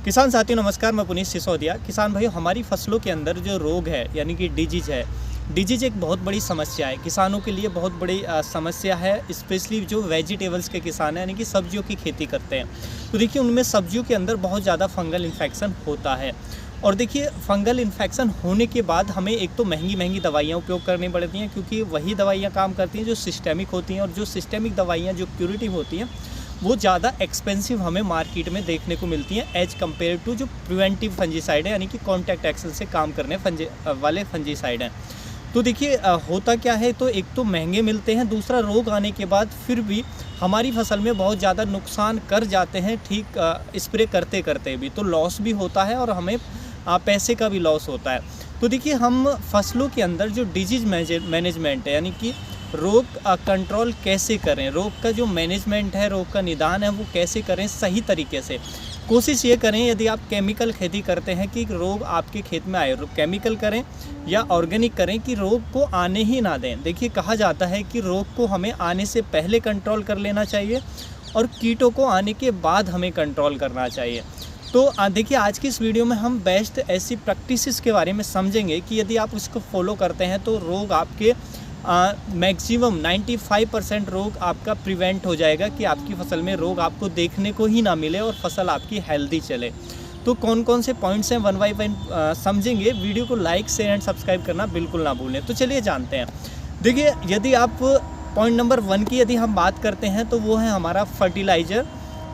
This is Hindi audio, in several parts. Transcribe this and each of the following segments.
किसान साथियों नमस्कार, मैं पुनीत सिसोदिया। किसान भाइयों, हमारी फसलों के अंदर जो रोग है यानी कि डिजीज है, डिजीज एक बहुत बड़ी समस्या है। किसानों के लिए बहुत बड़ी समस्या है, स्पेशली जो वेजिटेबल्स के किसान हैं यानी कि सब्जियों की खेती करते हैं। तो देखिए उनमें सब्जियों के अंदर बहुत ज़्यादा फंगल इन्फेक्शन होता है। और देखिए फंगल इन्फेक्शन होने के बाद हमें एक तो महंगी महंगी दवाइयाँ उपयोग करनी पड़ती हैं, क्योंकि वही दवाइयाँ काम करती हैं जो सिस्टेमिक होती हैं, और जो सिस्टेमिक दवाइयाँ जो क्यूरेटिव होती हैं वो ज़्यादा एक्सपेंसिव हमें मार्केट में देखने को मिलती हैं एज कम्पेयर टू जो प्रिवेंटिव फंजीसाइड है यानी कि कॉन्टैक्ट एक्शन से काम करने वाले फंजीसाइड हैं। तो देखिए होता क्या है, तो एक तो महंगे मिलते हैं, दूसरा रोग आने के बाद फिर भी हमारी फसल में बहुत ज़्यादा नुकसान कर जाते हैं ठीक स्प्रे करते करते भी, तो लॉस भी होता है और हमें पैसे का भी लॉस होता है। तो देखिए हम फसलों के अंदर जो डिजीज मैनेजमेंट है यानी कि रोग कंट्रोल कैसे करें, रोग का जो मैनेजमेंट है, रोग का निदान है वो कैसे करें सही तरीके से। कोशिश ये करें, यदि आप केमिकल खेती करते हैं कि रोग आपके खेत में आए, केमिकल करें या ऑर्गेनिक करें कि रोग को आने ही ना दें। देखिए कहा जाता है कि रोग को हमें आने से पहले कंट्रोल कर लेना चाहिए और कीटों को आने के बाद हमें कंट्रोल करना चाहिए। तो देखिए आज की इस वीडियो में हम बेस्ट ऐसी प्रैक्टिसेस के बारे में समझेंगे कि यदि आप उसको फॉलो करते हैं तो रोग आपके मैक्सिमम 95% रोग आपका प्रिवेंट हो जाएगा कि आपकी फसल में रोग आपको देखने को ही ना मिले और फसल आपकी हेल्दी चले। तो कौन कौन से पॉइंट्स हैं वन बाई वन समझेंगे। वीडियो को लाइक शेयर एंड सब्सक्राइब करना बिल्कुल ना भूलें। तो चलिए जानते हैं। देखिए यदि आप पॉइंट नंबर 1 की यदि हम बात करते हैं तो वो है हमारा फर्टिलाइज़र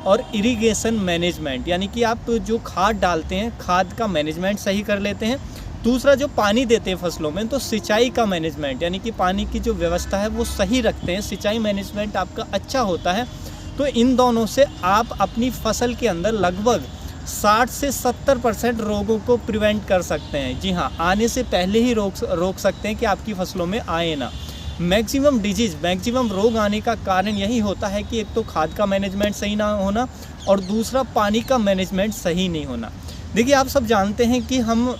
और इरिगेशन मैनेजमेंट, यानी कि आप जो खाद डालते हैं खाद का मैनेजमेंट सही कर लेते हैं। दूसरा जो पानी देते हैं फसलों में तो सिंचाई का मैनेजमेंट यानी कि पानी की जो व्यवस्था है वो सही रखते हैं, सिंचाई मैनेजमेंट आपका अच्छा होता है। तो इन दोनों से आप अपनी फसल के अंदर लगभग 60 से 70% रोगों को प्रिवेंट कर सकते हैं। जी हाँ, आने से पहले ही रोक सकते हैं कि आपकी फसलों में आए ना। मैक्सिमम डिजीज़, मैक्सिमम रोग आने का कारण यही होता है कि एक तो खाद का मैनेजमेंट सही ना होना और दूसरा पानी का मैनेजमेंट सही नहीं होना। देखिए आप सब जानते हैं कि हम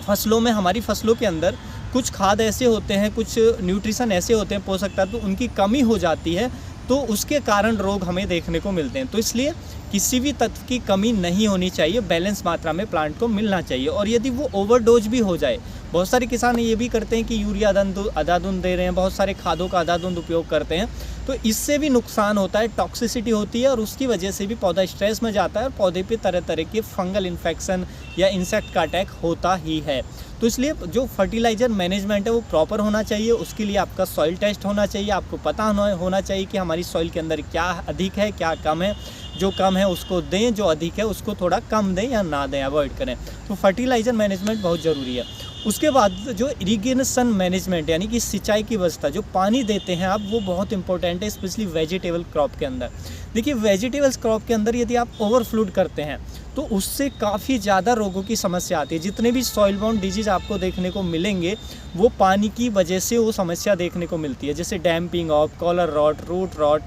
फसलों में, हमारी फसलों के अंदर कुछ खाद ऐसे होते हैं, कुछ न्यूट्रिशन ऐसे होते हैं, पोषक तत्व, तो उनकी कमी हो जाती है तो उसके कारण रोग हमें देखने को मिलते हैं। तो इसलिए किसी भी तत्व की कमी नहीं होनी चाहिए, बैलेंस मात्रा में प्लांट को मिलना चाहिए। और यदि वो ओवरडोज भी हो जाए, बहुत सारे किसान ये भी करते हैं कि यूरिया अंधाधुंध दे रहे हैं, बहुत सारे खादों का अंधाधुंध उपयोग करते हैं, तो इससे भी नुकसान होता है, टॉक्सिसिटी होती है और उसकी वजह से भी पौधा स्ट्रेस में जाता है और पौधे पे तरह तरह के फंगल इन्फेक्शन या इंसेक्ट का अटैक होता ही है। तो इसलिए जो फर्टिलाइज़र मैनेजमेंट है वो प्रॉपर होना चाहिए। उसके लिए आपका सॉइल टेस्ट होना चाहिए, आपको पता होना चाहिए कि हमारी सॉइल के अंदर क्या अधिक है क्या कम है। जो कम है उसको दें, जो अधिक है उसको थोड़ा कम दें या ना दें, अवॉइड करें। तो फर्टिलाइज़र मैनेजमेंट बहुत ज़रूरी है। उसके बाद जो इरिगेशन मैनेजमेंट यानी कि सिंचाई की व्यवस्था, जो पानी देते हैं आप, वो बहुत इंपॉर्टेंट है, स्पेशली वेजिटेबल क्रॉप के अंदर। देखिए वेजिटेबल्स क्रॉप के अंदर यदि आप ओवरफ्लूड करते हैं तो उससे काफ़ी ज़्यादा रोगों की समस्या आती है। जितने भी सॉइल बाउंड डिजीज़ आपको देखने को मिलेंगे वो पानी की वजह से वो समस्या देखने को मिलती है, जैसे damping off, collar rot, root rot,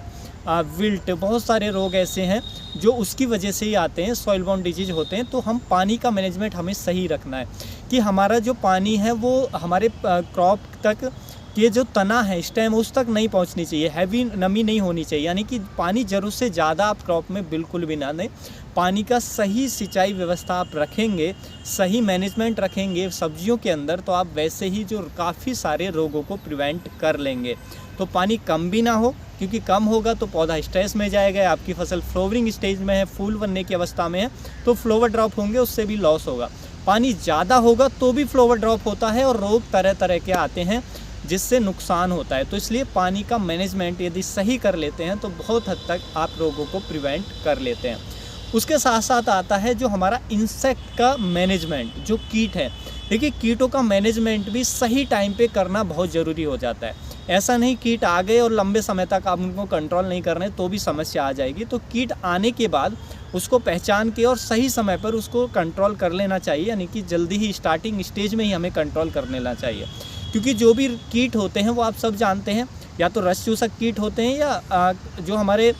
wilt, बहुत सारे रोग ऐसे हैं जो उसकी वजह से ही आते हैं, सॉइल बाउंड डिजीज होते हैं। तो हम पानी का मैनेजमेंट हमें सही रखना है कि हमारा जो पानी है वो हमारे क्रॉप तक के जो तना है, स्टेम, उस तक नहीं पहुंचनी चाहिए, हैवी नमी नहीं होनी चाहिए, यानी कि पानी ज़रूरत से ज़्यादा आप क्रॉप में बिल्कुल भी ना दें। पानी का सही सिंचाई व्यवस्था आप रखेंगे, सही मैनेजमेंट रखेंगे सब्जियों के अंदर, तो आप वैसे ही जो काफ़ी सारे रोगों को प्रिवेंट कर लेंगे। तो पानी कम भी ना हो, क्योंकि कम होगा तो पौधा स्ट्रेस में जाएगा, आपकी फसल फ्लावरिंग स्टेज में है, फूल बनने की अवस्था में है, तो फ्लावर ड्रॉप होंगे, उससे भी लॉस होगा। पानी ज़्यादा होगा तो भी फ्लावर ड्रॉप होता है और रोग तरह तरह के आते हैं जिससे नुकसान होता है। तो इसलिए पानी का मैनेजमेंट यदि सही कर लेते हैं तो बहुत हद तक आप रोगों को प्रिवेंट कर लेते हैं। उसके साथ साथ आता है जो हमारा इंसेक्ट का मैनेजमेंट, जो कीट है। देखिए कीटों का मैनेजमेंट भी सही टाइम पे करना बहुत ज़रूरी हो जाता है। ऐसा नहीं कीट आ गए और लंबे समय तक आप उनको कंट्रोल नहीं कर रहे तो भी समस्या आ जाएगी। तो कीट आने के बाद उसको पहचान के और सही समय पर उसको कंट्रोल कर लेना चाहिए, यानी कि जल्दी ही स्टार्टिंग स्टेज में ही हमें कंट्रोल कर लेना चाहिए। क्योंकि जो भी कीट होते हैं वो आप सब जानते हैं, या तो रस चूसक कीट होते हैं या जो हमारे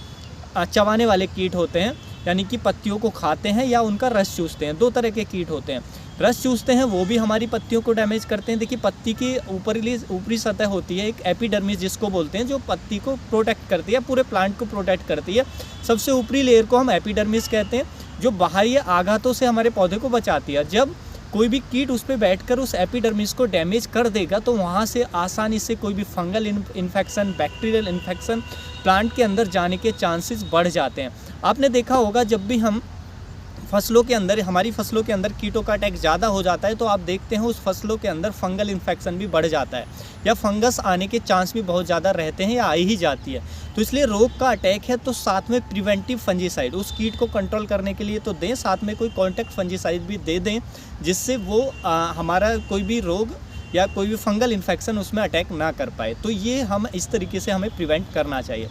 चबाने वाले कीट होते हैं, यानी कि पत्तियों को खाते हैं या उनका रस चूसते हैं। 2 तरह के कीट होते हैं। रस चूसते हैं वो भी हमारी पत्तियों को डैमेज करते हैं। देखिए पत्ती की ऊपरी सतह होती है एक एपिडर्मिस जिसको बोलते हैं, जो पत्ती को प्रोटेक्ट करती है, पूरे प्लांट को प्रोटेक्ट करती है। सबसे ऊपरी लेयर को हम एपिडर्मिस कहते हैं, जो बाहरी आघातों से हमारे पौधे को बचाती है। जब कोई भी कीट उस पर बैठकर उस एपिडर्मिस को डैमेज कर देगा तो वहाँ से आसानी से कोई भी fungal infection, bacterial infection plant के अंदर जाने के चांसेस बढ़ जाते हैं। आपने देखा होगा जब भी हम हमारी फसलों के अंदर कीटों का अटैक ज़्यादा हो जाता है तो आप देखते हैं उस फसलों के अंदर फंगल इन्फेक्शन भी बढ़ जाता है या फंगस आने के चांस भी बहुत ज़्यादा रहते हैं या आ ही जाती है। तो इसलिए रोग का अटैक है तो साथ में प्रिवेंटिव फंजीसाइड उस कीट को कंट्रोल करने के लिए तो दें, साथ में कोई कॉन्टैक्ट फंजीसाइड भी दे दें जिससे वो हमारा कोई भी रोग या कोई भी फंगल इन्फेक्शन उसमें अटैक ना कर पाए। तो ये हम इस तरीके से हमें प्रिवेंट करना चाहिए।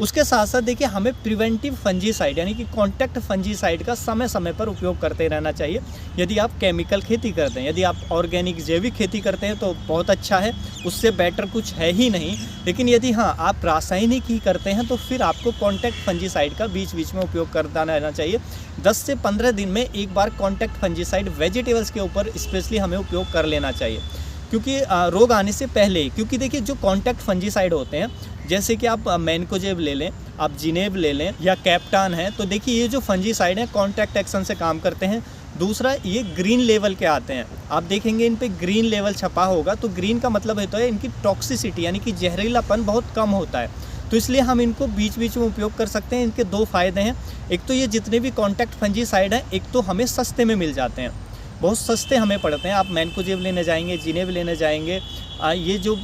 उसके साथ साथ देखिए हमें प्रिवेंटिव फंजीसाइड यानी कि कॉन्टैक्ट फंजीसाइड का समय समय पर उपयोग करते रहना चाहिए। यदि आप केमिकल खेती करते हैं, यदि आप ऑर्गेनिक जैविक खेती करते हैं तो बहुत अच्छा है, उससे बेटर कुछ है ही नहीं। लेकिन यदि हाँ आप रासायनिक ही करते हैं तो फिर आपको कॉन्टैक्ट फंजीसाइड का बीच बीच में उपयोग करता रहना चाहिए। 10 से 15 दिन में एक बार कॉन्टैक्ट फंजीसाइड वेजिटेबल्स के ऊपर स्पेशली हमें उपयोग कर लेना चाहिए, क्योंकि रोग आने से पहले। क्योंकि देखिए जो कॉन्टैक्ट फंजीसाइड होते हैं, जैसे कि आप मैनकोजेब ले लें, आप जिनेब ले लें या कैप्टान है, तो देखिए ये जो फंजीसाइड हैं कॉन्टैक्ट एक्शन से काम करते हैं। दूसरा, ये ग्रीन लेवल के आते हैं, आप देखेंगे इन पे ग्रीन लेवल छपा होगा, तो ग्रीन का मतलब होता है इनकी टॉक्सिसिटी यानी कि जहरीलापन बहुत कम होता है। तो इसलिए हम इनको बीच बीच में उपयोग कर सकते हैं। इनके 2 फ़ायदे हैं। एक तो ये जितने भी कॉन्टैक्ट फंजीसाइड हैं, एक तो हमें सस्ते में मिल जाते हैं, बहुत सस्ते हमें पड़ते हैं। आप मैनकोजेब लेने जाएंगे, जिनेब लेने जाएंगे, ये जो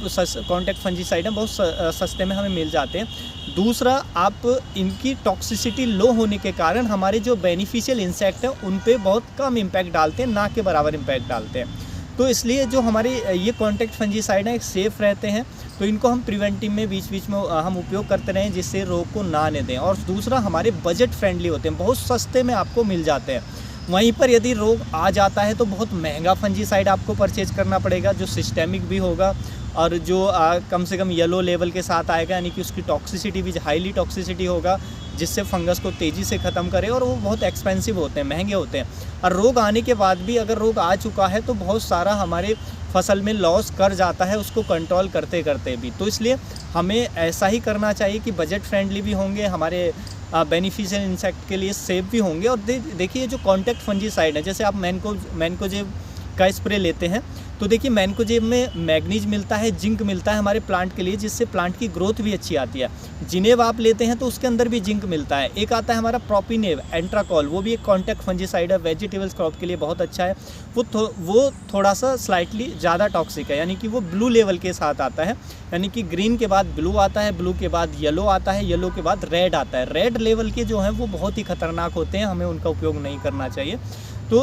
कॉन्टैक्ट फंजीसाइड हैं बहुत सस्ते में हमें मिल जाते हैं। दूसरा, आप इनकी टॉक्सिसिटी लो होने के कारण हमारे जो बेनिफिशियल इंसेक्ट हैं उन पे बहुत कम इम्पैक्ट डालते हैं, ना के बराबर इम्पैक्ट डालते हैं। तो इसलिए जो हमारे ये कॉन्टैक्ट फंजीसाइड हैं सेफ़ रहते हैं, तो इनको हम प्रिवेंटिव में बीच बीच में हम उपयोग करते रहें जिससे रोग को ना आने दें। और दूसरा, हमारे बजट फ्रेंडली होते हैं, बहुत सस्ते में आपको मिल जाते हैं। वहीं पर यदि रोग आ जाता है तो बहुत महंगा फंजीसाइड आपको परचेज करना पड़ेगा, जो सिस्टेमिक भी होगा और जो कम से कम येलो लेवल के साथ आएगा, यानी कि उसकी टॉक्सिसिटी भी हाईली टॉक्सिसिटी होगा जिससे फंगस को तेज़ी से ख़त्म करे, और वो बहुत एक्सपेंसिव होते हैं, महंगे होते हैं। और रोग आने के बाद भी अगर रोग आ चुका है तो बहुत सारा हमारे फसल में लॉस कर जाता है उसको कंट्रोल करते करते भी। तो इसलिए हमें ऐसा ही करना चाहिए कि बजट फ्रेंडली भी होंगे, हमारे बेनिफिशियल इंसेक्ट के लिए सेफ भी होंगे। और देखिए जो कॉन्टैक्ट फंजीसाइड है, जैसे आप मैनकोजेब का स्प्रे लेते हैं तो देखिए मैनकोजेब में मैग्नीज मिलता है, जिंक मिलता है हमारे प्लांट के लिए, जिससे प्लांट की ग्रोथ भी अच्छी आती है। जिनेब आप लेते हैं तो उसके अंदर भी जिंक मिलता है। एक आता है हमारा प्रोपिनेब एंट्राकॉल, वो भी एक कॉन्टैक्ट फंजीसाइड है, वेजिटेबल्स क्रॉप के लिए बहुत अच्छा है। वो थोड़ा सा स्लाइटली ज़्यादा टॉक्सिक है, यानी कि वो ब्लू लेवल के साथ आता है, यानी कि ग्रीन के बाद ब्लू आता है, ब्लू के बाद येलो आता है, येलो के बाद रेड आता है। रेड लेवल के जो हैं वो बहुत ही खतरनाक होते हैं, हमें उनका उपयोग नहीं करना चाहिए। तो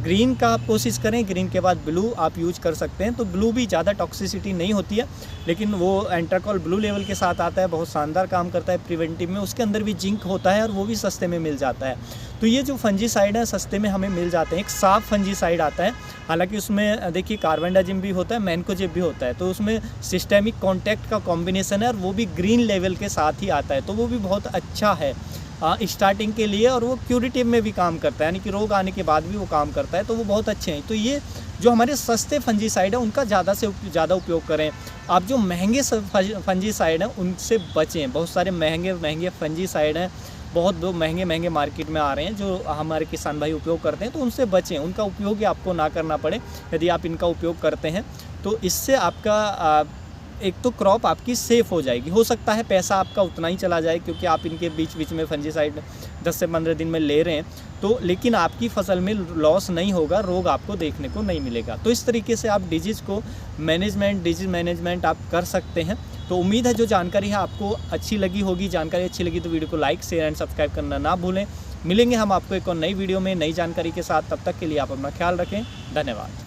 ग्रीन का आप कोशिश करें, ग्रीन के बाद ब्लू आप यूज कर सकते हैं। तो ब्लू भी ज़्यादा टॉक्सिसिटी नहीं होती है, लेकिन वो एंट्राकॉल ब्लू लेवल के साथ आता है, बहुत शानदार काम करता है प्रिवेंटिव में। उसके अंदर भी जिंक होता है और वो भी सस्ते में मिल जाता है। तो ये जो फंजीसाइड है सस्ते में हमें मिल जाते हैं। एक साफ फंजीसाइड आता है, हालांकि उसमें देखिए कार्बेंडाजिम भी होता है, मैनकोजेब भी होता है, तो उसमें सिस्टेमिक कॉन्टैक्ट का कॉम्बिनेशन है और वो भी ग्रीन लेवल के साथ ही आता है, तो वो भी बहुत अच्छा है स्टार्टिंग के लिए। और वो क्यूरेटिव में भी काम करता है, यानी कि रोग आने के बाद भी वो काम करता है, तो वो बहुत अच्छे हैं। तो ये जो हमारे सस्ते फंजीसाइड है उनका ज़्यादा से ज़्यादा उपयोग करें। आप जो महंगे फंजीसाइड हैं उनसे बचें। बहुत सारे महंगे फंजीसाइड हैं, बहुत महंगे मार्केट में आ रहे हैं जो हमारे किसान भाई उपयोग करते हैं, तो उनसे बचें, उनका उपयोग ही आपको ना करना पड़े। यदि आप इनका उपयोग करते हैं तो इससे आपका एक तो क्रॉप आपकी सेफ़ हो जाएगी। हो सकता है पैसा आपका उतना ही चला जाए क्योंकि आप इनके बीच बीच में फंजीसाइड 10 से 15 दिन में ले रहे हैं, तो लेकिन आपकी फसल में लॉस नहीं होगा, रोग आपको देखने को नहीं मिलेगा। तो इस तरीके से आप डिजीज़ मैनेजमेंट आप कर सकते हैं। तो उम्मीद है जो जानकारी है आपको अच्छी लगी होगी। जानकारी अच्छी लगी तो वीडियो को लाइक, शेयर एंड सब्सक्राइब करना ना भूलें। मिलेंगे हम आपको एक और नई वीडियो में नई जानकारी के साथ। तब तक के लिए आप अपना ख्याल रखें। धन्यवाद।